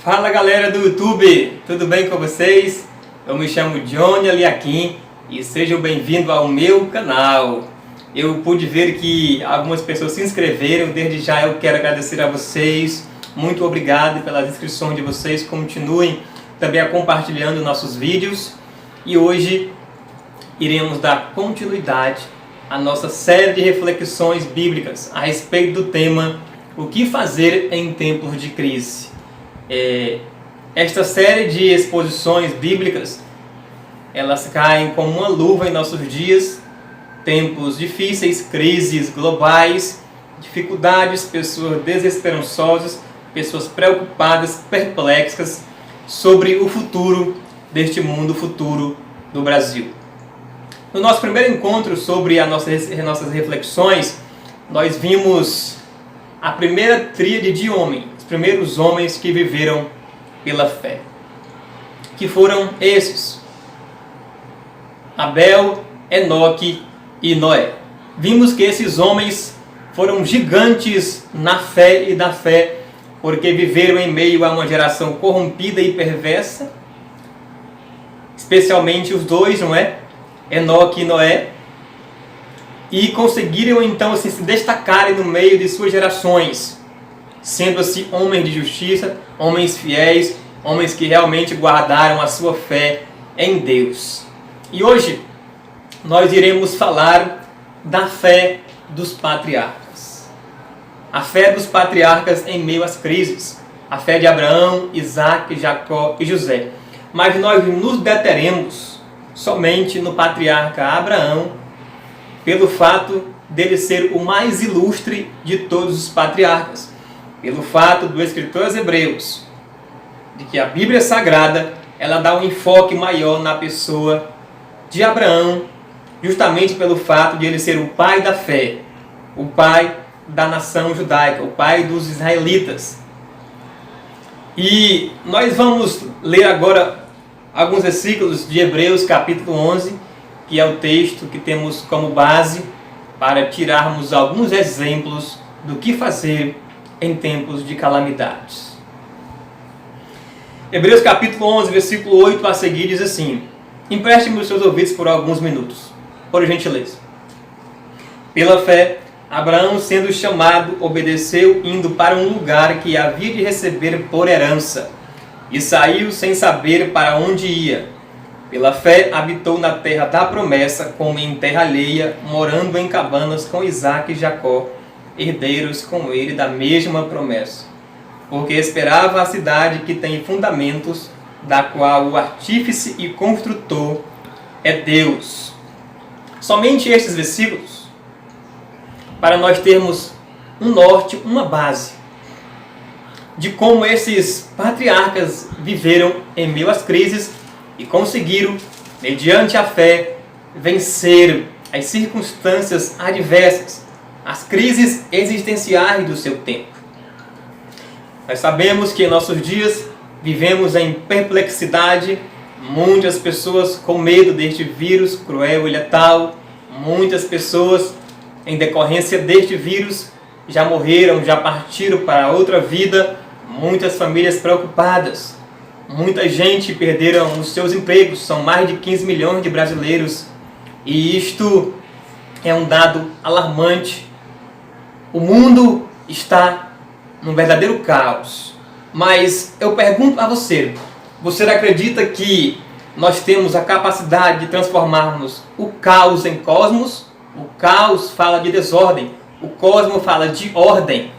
Fala galera do YouTube, tudo bem com vocês? Eu me chamo Johnny Aliakim e sejam bem-vindos ao meu canal. Eu pude ver que algumas pessoas se inscreveram, desde já eu quero agradecer a vocês. Muito obrigado pelas inscrições de vocês, continuem também compartilhando nossos vídeos. E hoje iremos dar continuidade à nossa série de reflexões bíblicas a respeito do tema O que fazer em tempos de crise. Esta série de exposições bíblicas, elas caem como uma luva em nossos dias, tempos difíceis, crises globais, dificuldades, pessoas desesperançosas, pessoas preocupadas, perplexas sobre o futuro deste mundo, o futuro do Brasil. No nosso primeiro encontro sobre as nossas reflexões, nós vimos a primeira tríade de homens, os primeiros homens que viveram pela fé, que foram esses: Abel, Enoque e Noé. Vimos que esses homens foram gigantes na fé e da fé, porque viveram em meio a uma geração corrompida e perversa, especialmente os dois, não é? Enoque e Noé, e conseguiram então assim, se destacarem no meio de suas gerações, sendo assim homens de justiça, homens fiéis, homens que realmente guardaram a sua fé em Deus. E hoje nós iremos falar da fé dos patriarcas. A fé dos patriarcas em meio às crises. A fé de Abraão, Isaac, Jacó e José. Mas nós nos deteremos somente no patriarca Abraão, pelo fato dele ser o mais ilustre de todos os patriarcas. Pelo fato do escritor aos Hebreus, de que a Bíblia Sagrada ela dá um enfoque maior na pessoa de Abraão, justamente pelo fato de ele ser o pai da fé, o pai da nação judaica, o pai dos israelitas. E nós vamos ler agora alguns versículos de Hebreus capítulo 11, que é o texto que temos como base para tirarmos alguns exemplos do que fazer em tempos de calamidades. Hebreus capítulo 11, versículo 8 a seguir diz assim: empreste-me os seus ouvidos por alguns minutos, por gentileza. Pela fé, Abraão, sendo chamado, obedeceu, indo para um lugar que havia de receber por herança, e saiu sem saber para onde ia. Pela fé, habitou na terra da promessa, como em terra alheia, morando em cabanas com Isaac e Jacó, herdeiros com ele da mesma promessa. Porque esperava a cidade que tem fundamentos, da qual o artífice e construtor é Deus. Somente estes versículos, para nós termos um norte, uma base, de como esses patriarcas viveram em meio às crises e conseguiram, mediante a fé, vencer as circunstâncias adversas, as crises existenciais do seu tempo. Nós sabemos que em nossos dias vivemos em perplexidade, muitas pessoas com medo deste vírus cruel e letal, muitas pessoas, em decorrência deste vírus, já morreram, já partiram para outra vida, muitas famílias preocupadas, muita gente perderam os seus empregos, são mais de 15 milhões de brasileiros, e isto é um dado alarmante. O mundo está num verdadeiro caos. Mas eu pergunto a você, você acredita que nós temos a capacidade de transformarmos o caos em cosmos? O caos fala de desordem, o cosmos fala de ordem.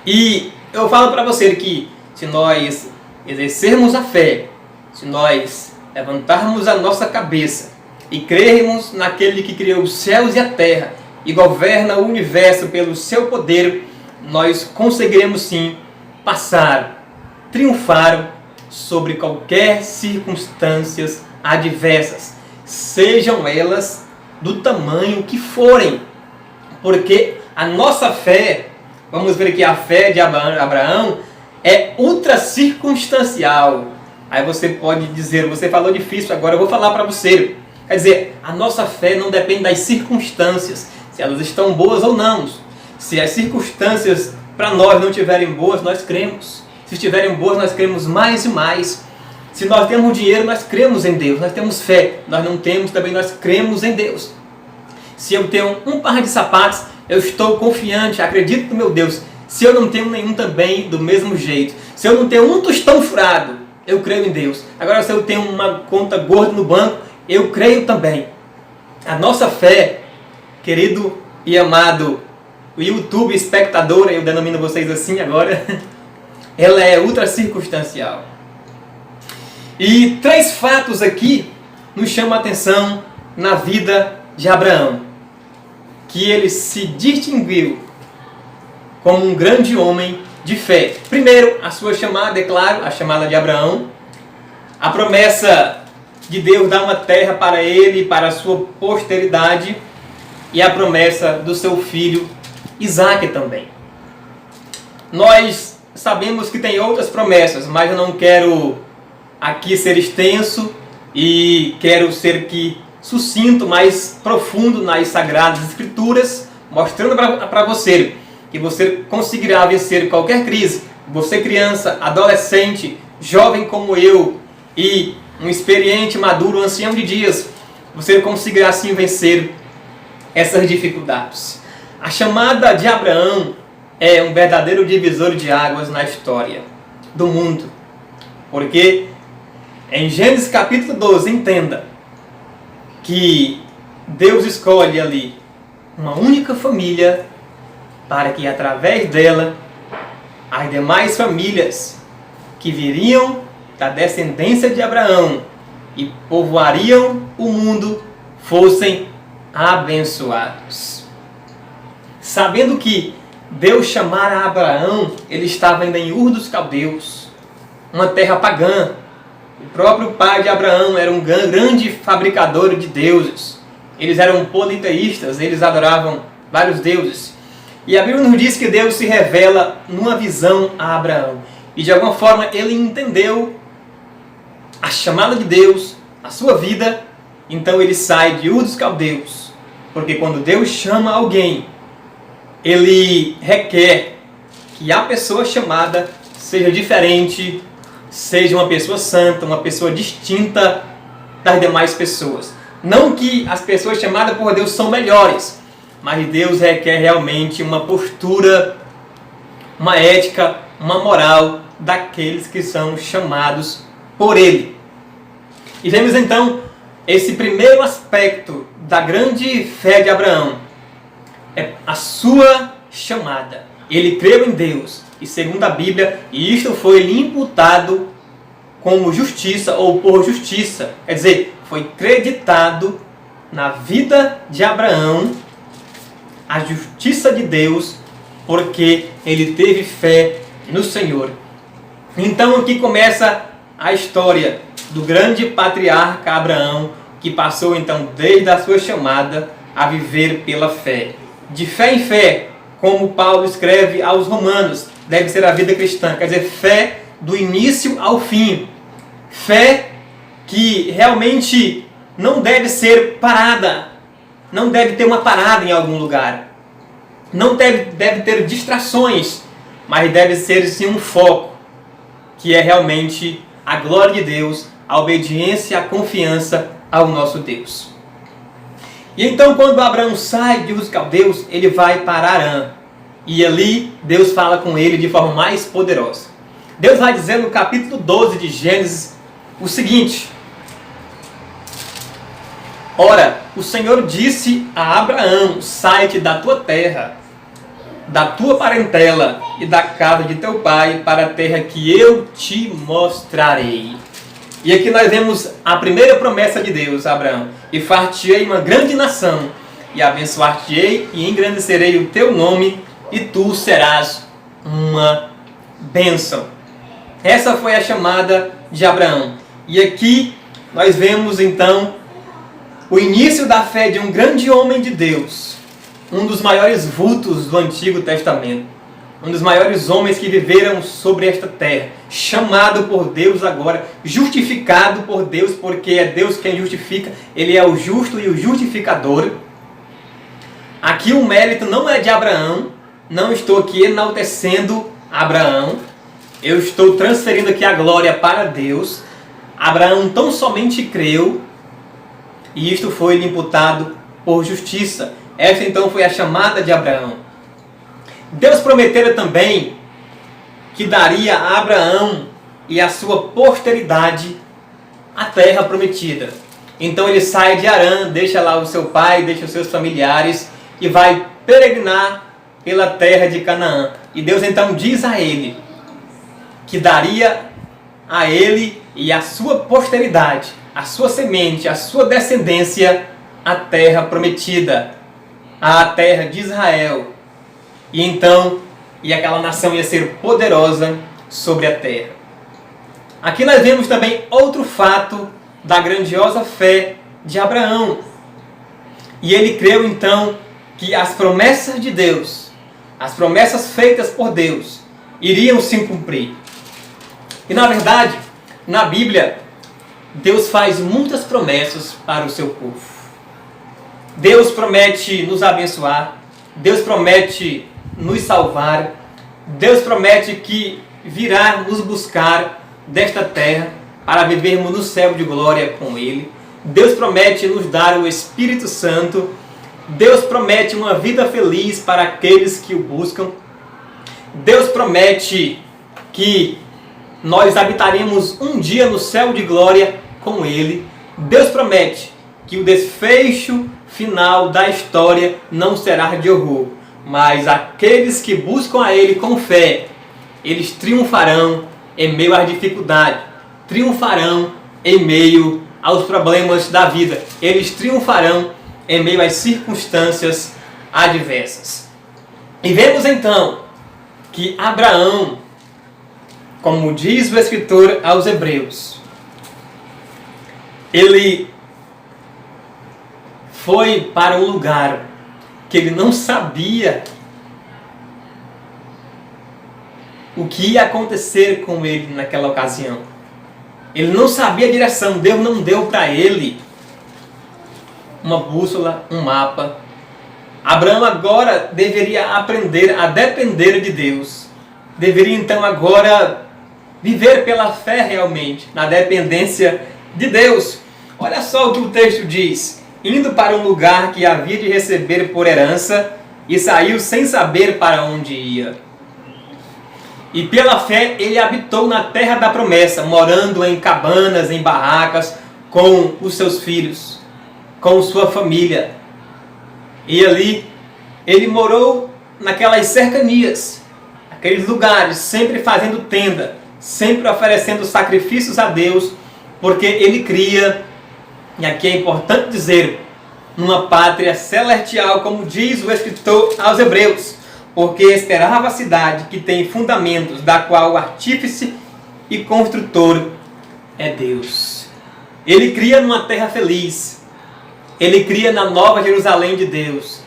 E eu falo para você que se nós exercermos a fé, se nós levantarmos a nossa cabeça e crermos naquele que criou os céus e a terra e governa o universo pelo seu poder, nós conseguiremos sim passar, triunfar sobre qualquer circunstâncias adversas, sejam elas do tamanho que forem, porque a nossa fé, vamos ver que a fé de Abraão é ultra circunstancial. Aí você pode dizer, você falou difícil, agora eu vou falar para você. Quer dizer, a nossa fé não depende das circunstâncias, se elas estão boas ou não. Se as circunstâncias para nós não estiverem boas, nós cremos. Se estiverem boas, nós cremos mais e mais. Se nós temos dinheiro, nós cremos em Deus. Nós temos fé. Nós não temos, também nós cremos em Deus. Se eu tenho um par de sapatos, eu estou confiante, acredito no meu Deus. Se eu não tenho nenhum também, do mesmo jeito. Se eu não tenho um tostão furado, eu creio em Deus. Agora, se eu tenho uma conta gorda no banco, eu creio também. A nossa fé, querido e amado o YouTube espectador, eu denomino vocês assim agora, ela é ultra circunstancial. E 3 fatos aqui nos chamam a atenção na vida de Abraão. Que ele se distinguiu como um grande homem de fé. Primeiro, a sua chamada, é claro, a chamada de Abraão. A promessa de Deus dar uma terra para ele e para a sua posteridade. E a promessa do seu filho Isaque também. Nós sabemos que tem outras promessas, mas eu não quero aqui ser extenso e quero ser aqui sucinto, mais profundo nas Sagradas Escrituras, mostrando para você que você conseguirá vencer qualquer crise. Você criança, adolescente, jovem como eu e um experiente, maduro, ancião de dias, você conseguirá sim vencer essas dificuldades. A chamada de Abraão é um verdadeiro divisor de águas na história do mundo. Porque em Gênesis capítulo 12, entenda que Deus escolhe ali uma única família para que através dela as demais famílias que viriam da descendência de Abraão e povoariam o mundo fossem abençoados. Sabendo que Deus chamara Abraão, ele estava ainda em Ur dos Caldeus, uma terra pagã. O próprio pai de Abraão era um grande fabricador de deuses. Eles eram politeístas, eles adoravam vários deuses. E a Bíblia nos diz que Deus se revela numa visão a Abraão. E de alguma forma ele entendeu a chamada de Deus, a sua vida. Então ele sai de Ur dos Caldeus. Porque quando Deus chama alguém, ele requer que a pessoa chamada seja diferente, seja uma pessoa santa, uma pessoa distinta das demais pessoas. Não que as pessoas chamadas por Deus são melhores, mas Deus requer realmente uma postura, uma ética, uma moral daqueles que são chamados por Ele. E vemos então esse primeiro aspecto da grande fé de Abraão. É a sua chamada. Ele creu em Deus. E segundo a Bíblia, isto foi lhe imputado como justiça ou por justiça. Quer dizer, foi creditado na vida de Abraão a justiça de Deus, porque ele teve fé no Senhor. Então aqui começa a história do grande patriarca Abraão, que passou então desde a sua chamada a viver pela fé. De fé em fé, como Paulo escreve aos Romanos, deve ser a vida cristã. Quer dizer, fé do início ao fim. Fé que realmente não deve ser parada. Não deve ter uma parada em algum lugar. Não deve ter distrações. Mas deve ser sim um foco. Que é realmente a glória de Deus, a obediência e a confiança ao nosso Deus. E então quando Abraão sai de Ur dos Caldeus, ele vai para Harã. E ali Deus fala com ele de forma mais poderosa. Deus vai dizer no capítulo 12 de Gênesis o seguinte: Ora, o Senhor disse a Abraão, sai-te da tua terra, da tua parentela e da casa de teu pai, para a terra que eu te mostrarei. E aqui nós vemos a primeira promessa de Deus a Abraão: e far-te-ei uma grande nação, e abençoar-te-ei, e engrandecerei o teu nome, e tu serás uma bênção. Essa foi a chamada de Abraão. E aqui nós vemos então o início da fé de um grande homem de Deus, um dos maiores vultos do Antigo Testamento, um dos maiores homens que viveram sobre esta terra, chamado por Deus agora, justificado por Deus, porque é Deus quem justifica, Ele é o justo e o justificador. Aqui o mérito não é de Abraão, não estou aqui enaltecendo Abraão, eu estou transferindo aqui a glória para Deus. Abraão tão somente creu, e isto foi lhe imputado por justiça. Esta então foi a chamada de Abraão. Deus prometera também que daria a Abraão e a sua posteridade a terra prometida. Então ele sai de Harã, deixa lá o seu pai, deixa os seus familiares e vai peregrinar pela terra de Canaã. E Deus então diz a ele que daria a ele e a sua posteridade, a sua semente, a sua descendência, a terra prometida, a terra de Israel. E então, aquela nação ia ser poderosa sobre a terra. Aqui nós vemos também outro fato da grandiosa fé de Abraão. E ele creu então que as promessas de Deus, as promessas feitas por Deus, iriam se cumprir. E na verdade, na Bíblia, Deus faz muitas promessas para o seu povo. Deus promete nos abençoar, Deus promete nos salvar, Deus promete que virá nos buscar desta terra para vivermos no céu de glória com Ele. Deus promete nos dar o Espírito Santo. Deus promete uma vida feliz para aqueles que o buscam. Deus promete que nós habitaremos um dia no céu de glória com Ele. Deus promete que o desfecho final da história não será de horror, mas aqueles que buscam a Ele com fé, eles triunfarão em meio às dificuldades, triunfarão em meio aos problemas da vida, eles triunfarão em meio às circunstâncias adversas. E vemos então que Abraão, como diz o escritor aos Hebreus, ele foi para um lugar que ele não sabia o que ia acontecer com ele naquela ocasião. Ele não sabia a direção, Deus não deu para ele uma bússola, um mapa. Abraão agora deveria aprender a depender de Deus. Deveria então agora viver pela fé realmente, na dependência de Deus. Olha só o que o texto diz: indo para um lugar que havia de receber por herança, e saiu sem saber para onde ia. E pela fé ele habitou na terra da promessa, morando em cabanas, em barracas, com os seus filhos, com sua família. E ali ele morou naquelas cercanias, aqueles lugares, sempre fazendo tenda, sempre oferecendo sacrifícios a Deus, porque ele cria, e aqui é importante dizer, numa pátria celestial, como diz o escritor aos Hebreus, porque esperava a cidade que tem fundamentos, da qual o artífice e construtor é Deus. Ele cria numa terra feliz, ele cria na nova Jerusalém de Deus,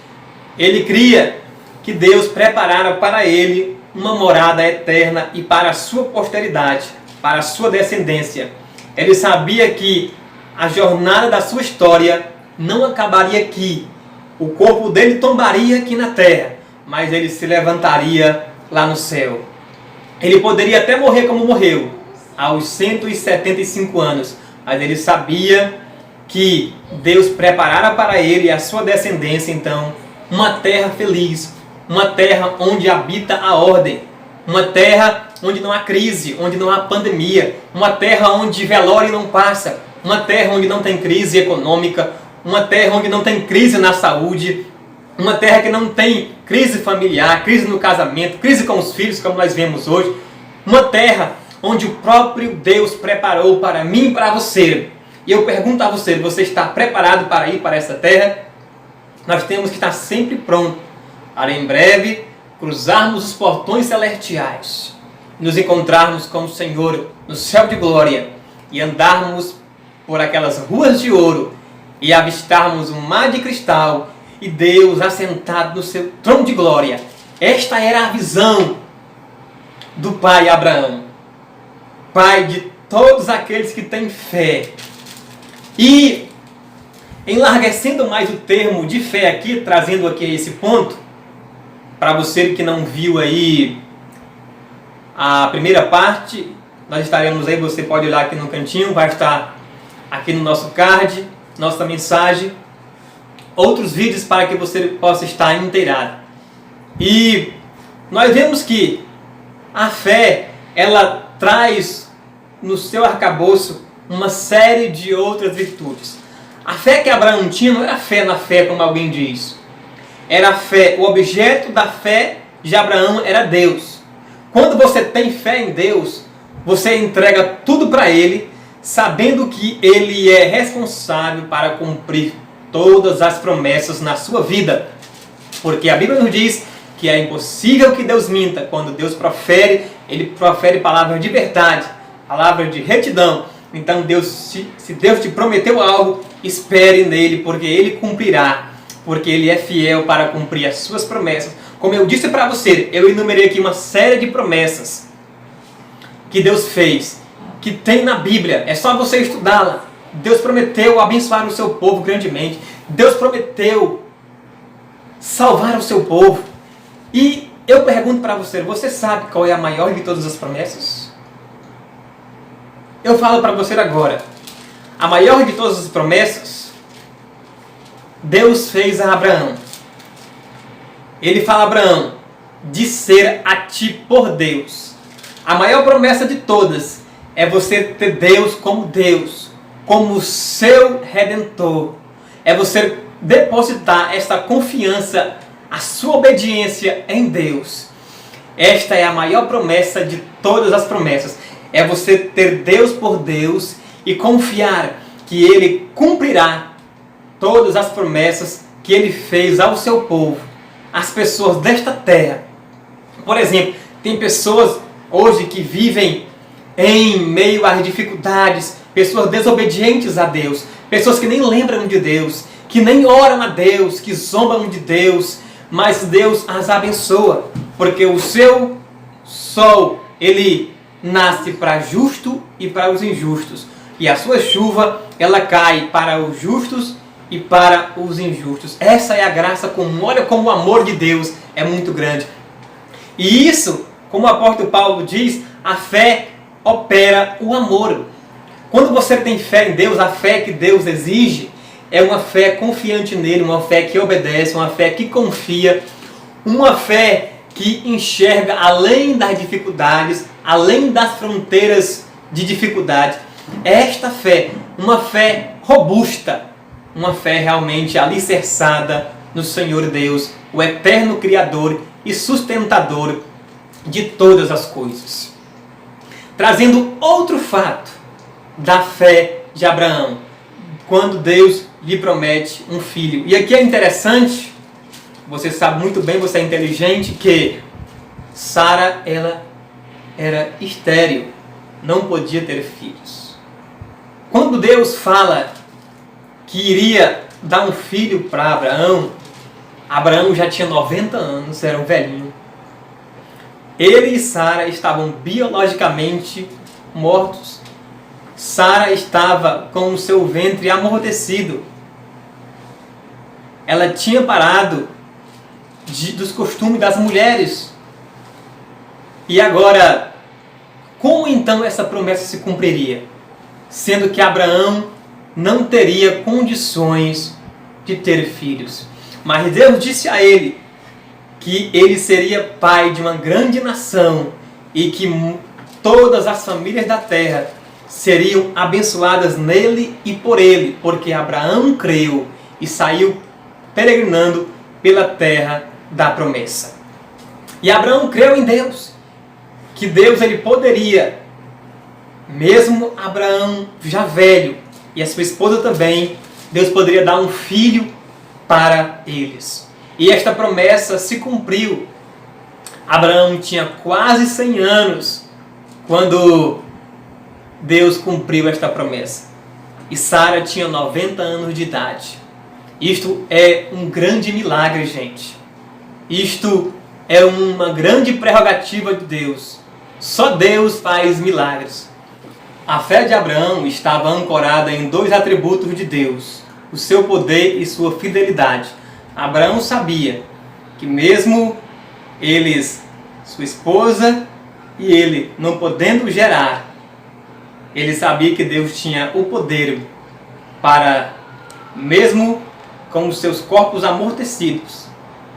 ele cria que Deus preparara para ele uma morada eterna e para a sua posteridade, para a sua descendência. Ele sabia que a jornada da sua história não acabaria aqui. O corpo dele tombaria aqui na terra, mas ele se levantaria lá no céu. Ele poderia até morrer como morreu, aos 175 anos, mas ele sabia que Deus preparara para ele e a sua descendência, então, uma terra feliz, uma terra onde habita a ordem, uma terra onde não há crise, onde não há pandemia, uma terra onde velório não passa, uma terra onde não tem crise econômica, uma terra onde não tem crise na saúde, uma terra que não tem crise familiar, crise no casamento, crise com os filhos, como nós vemos hoje, uma terra onde o próprio Deus preparou para mim e para você. E eu pergunto a você, você está preparado para ir para essa terra? Nós temos que estar sempre prontos para em breve cruzarmos os portões celestiais, nos encontrarmos com o Senhor no céu de glória e andarmos por aquelas ruas de ouro e avistarmos um mar de cristal e Deus assentado no seu trono de glória. Esta era a visão do pai Abraão, pai de todos aqueles que têm fé. E enlarguecendo mais o termo de fé aqui, trazendo aqui esse ponto, para você que não viu aí A primeira parte, nós estaremos aí, você pode olhar aqui no cantinho, vai estar aqui no nosso card, nossa mensagem, outros vídeos para que você possa estar inteirado. E nós vemos que a fé, ela traz no seu arcabouço uma série de outras virtudes. A fé que Abraão tinha não era fé na fé, como alguém diz. Era a fé, o objeto da fé de Abraão era Deus. Quando você tem fé em Deus, você entrega tudo para Ele, sabendo que Ele é responsável para cumprir todas as promessas na sua vida. Porque a Bíblia nos diz que é impossível que Deus minta. Quando Deus profere, Ele profere palavras de verdade, palavras de retidão. Então, se Deus te prometeu algo, espere nele, porque Ele cumprirá. Porque Ele é fiel para cumprir as suas promessas. Como eu disse para você, eu enumerei aqui uma série de promessas que Deus fez, que tem na Bíblia. É só você estudá-la. Deus prometeu abençoar o seu povo grandemente. Deus prometeu salvar o seu povo. E eu pergunto para você, você sabe qual é a maior de todas as promessas? Eu falo para você agora. A maior de todas as promessas, Deus fez a Abraão. Ele fala a Abraão, de ser a ti por Deus. A maior promessa de todas é você ter Deus, como seu Redentor. É você depositar esta confiança, a sua obediência em Deus. Esta é a maior promessa de todas as promessas. É você ter Deus por Deus e confiar que Ele cumprirá todas as promessas que Ele fez ao seu povo, às pessoas desta terra. Por exemplo, tem pessoas hoje que vivem em meio às dificuldades, pessoas desobedientes a Deus, pessoas que nem lembram de Deus, que nem oram a Deus, que zombam de Deus, mas Deus as abençoa, porque o seu sol, ele nasce para justo e para os injustos, e a sua chuva, ela cai para os justos e para os injustos. Essa é a graça comum. Olha como o amor de Deus é muito grande. E isso, como o apóstolo Paulo diz, a fé opera o amor. Quando você tem fé em Deus, a fé que Deus exige é uma fé confiante nele, uma fé que obedece, uma fé que confia, uma fé que enxerga além das dificuldades, além das fronteiras de dificuldade. Esta fé, uma fé robusta, uma fé realmente alicerçada no Senhor Deus, o eterno Criador e sustentador de todas as coisas. Trazendo outro fato da fé de Abraão, quando Deus lhe promete um filho. E aqui é interessante, você sabe muito bem, você é inteligente, que Sara, ela era estéril, não podia ter filhos. Quando Deus fala que iria dar um filho para Abraão, Abraão já tinha 90 anos, era um velhinho. Ele e Sara estavam biologicamente mortos. Sara estava com o seu ventre amortecido. Ela tinha parado dos costumes das mulheres. E agora, como então essa promessa se cumpriria? Sendo que Abraão não teria condições de ter filhos. Mas Deus disse a ele que ele seria pai de uma grande nação e que todas as famílias da terra seriam abençoadas nele e por ele, porque Abraão creu e saiu peregrinando pela terra da promessa. E Abraão creu em Deus, que Deus ele poderia, mesmo Abraão já velho, e a sua esposa também, Deus poderia dar um filho para eles. E esta promessa se cumpriu. Abraão tinha quase 100 anos quando Deus cumpriu esta promessa. E Sara tinha 90 anos de idade. Isto é um grande milagre, gente. Isto é uma grande prerrogativa de Deus. Só Deus faz milagres. A fé de Abraão estava ancorada em dois atributos de Deus: o seu poder e sua fidelidade. Abraão sabia que mesmo eles, sua esposa E ele, não podendo gerar, ele sabia que Deus tinha o poder para, mesmo com os seus corpos amortecidos,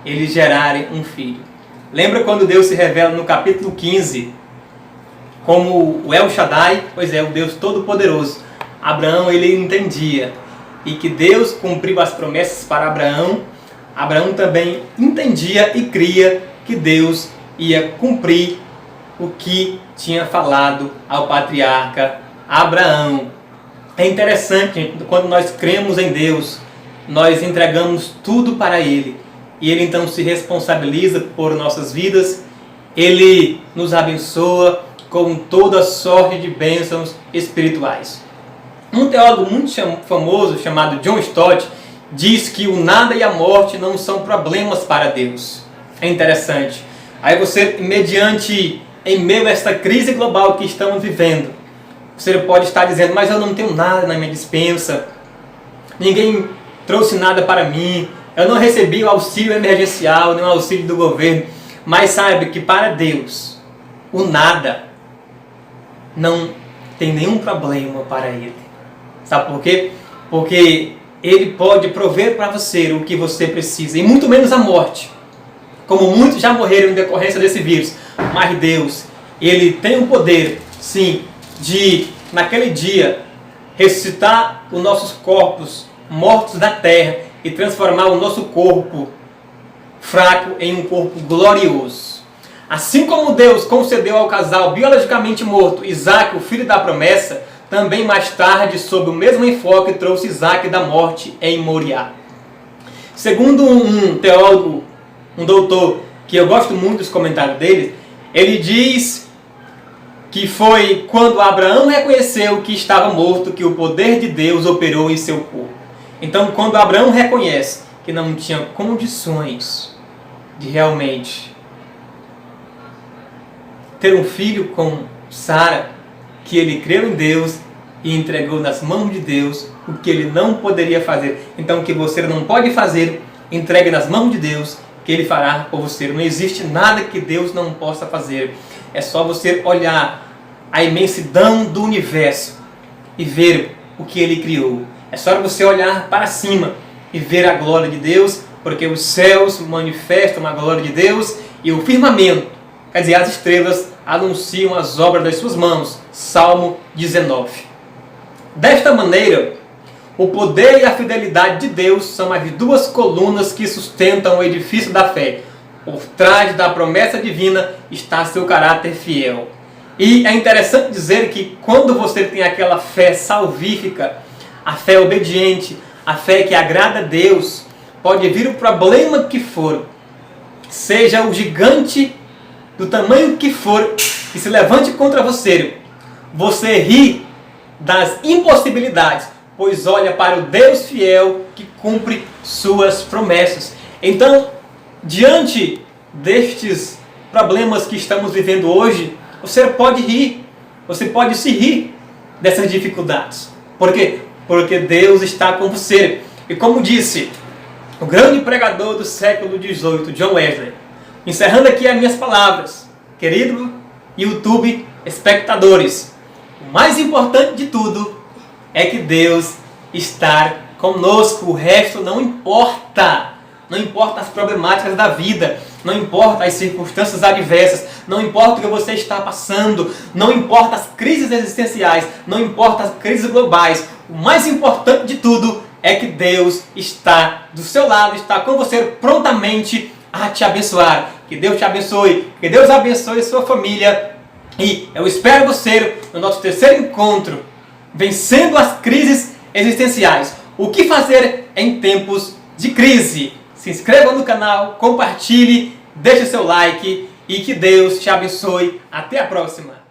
eles gerarem um filho. Lembra quando Deus se revela no capítulo 15 como o El Shaddai? Pois é, o Deus Todo-Poderoso. Abraão, ele entendia. E que Deus cumpriu as promessas para Abraão. Abraão também entendia e cria que Deus ia cumprir o que tinha falado ao patriarca Abraão. É interessante, gente, quando nós cremos em Deus, nós entregamos tudo para Ele. E Ele então se responsabiliza por nossas vidas. Ele nos abençoa com toda sorte de bênçãos espirituais. Um teólogo muito famoso chamado John Stott diz que o nada e a morte não são problemas para Deus. É interessante. Aí você, em meio a esta crise global que estamos vivendo, você pode estar dizendo, mas eu não tenho nada na minha despensa, ninguém trouxe nada para mim, eu não recebi o auxílio emergencial, nem o auxílio do governo. Mas saiba que para Deus, o nada não tem nenhum problema para Ele. Sabe por quê? Porque Ele pode prover para você o que você precisa, e muito menos a morte. Como muitos já morreram em decorrência desse vírus. Mas Deus, Ele tem o poder, sim, de, naquele dia, ressuscitar os nossos corpos mortos da terra e transformar o nosso corpo fraco em um corpo glorioso. Assim como Deus concedeu ao casal biologicamente morto Isaac, o filho da promessa, também mais tarde, sob o mesmo enfoque, trouxe Isaac da morte em Moriá. Segundo um teólogo, um doutor, que eu gosto muito dos comentários dele, ele diz que foi quando Abraão reconheceu que estava morto que o poder de Deus operou em seu corpo. Então, quando Abraão reconhece que não tinha condições de realmente ter um filho com Sara, que ele creu em Deus e entregou nas mãos de Deus o que ele não poderia fazer. Então, o que você não pode fazer, entregue nas mãos de Deus, que Ele fará por você. Não existe nada que Deus não possa fazer. É só você olhar a imensidão do universo e ver o que Ele criou. É só você olhar para cima e ver a glória de Deus, porque os céus manifestam a glória de Deus e o firmamento, quer dizer, as estrelas, anunciam as obras das suas mãos. Salmo 19. Desta maneira, o poder e a fidelidade de Deus são as duas colunas que sustentam o edifício da fé. Por trás da promessa divina está seu caráter fiel. E é interessante dizer que quando você tem aquela fé salvífica, a fé obediente, a fé que agrada a Deus, pode vir o problema que for, seja o gigante do tamanho que for, que se levante contra você, você ri das impossibilidades, pois olha para o Deus fiel que cumpre suas promessas. Então, diante destes problemas que estamos vivendo hoje, você pode rir, você pode se rir dessas dificuldades. Por quê? Porque Deus está com você. E como disse o grande pregador do século XVIII, John Wesley, encerrando aqui as minhas palavras, querido YouTube espectadores, o mais importante de tudo é que Deus está conosco, o resto não importa. Não importa as problemáticas da vida, não importa as circunstâncias adversas, não importa o que você está passando, não importa as crises existenciais, não importa as crises globais. O mais importante de tudo é que Deus está do seu lado, está com você prontamente a te abençoar. Que Deus te abençoe, que Deus abençoe sua família. E eu espero você no nosso terceiro encontro, vencendo as crises existenciais. O que fazer em tempos de crise? Se inscreva no canal, compartilhe, deixe seu like e que Deus te abençoe. Até a próxima!